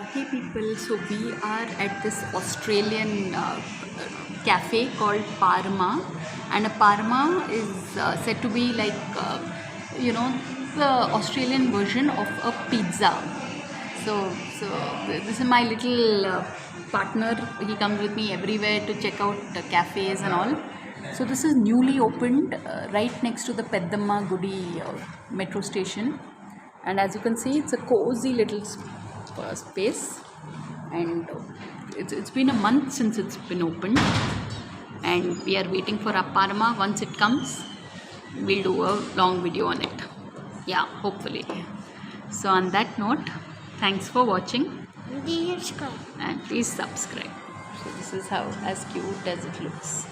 Okay, people, so we are at this Australian cafe called Paarma, and a Paarma is said to be like, you know, the Australian version of a pizza. This is my little partner. He comes with me everywhere to check out the cafes and all. So this is newly opened right next to the Peddamma Gudi metro station, and as you can see, it's a cozy little space, and it's been a month since it's been opened, and we are waiting for our Parma. Once it comes, we'll do a long video on it. Yeah, hopefully. So on that note, thanks for watching and please subscribe. So this is how as cute as it looks.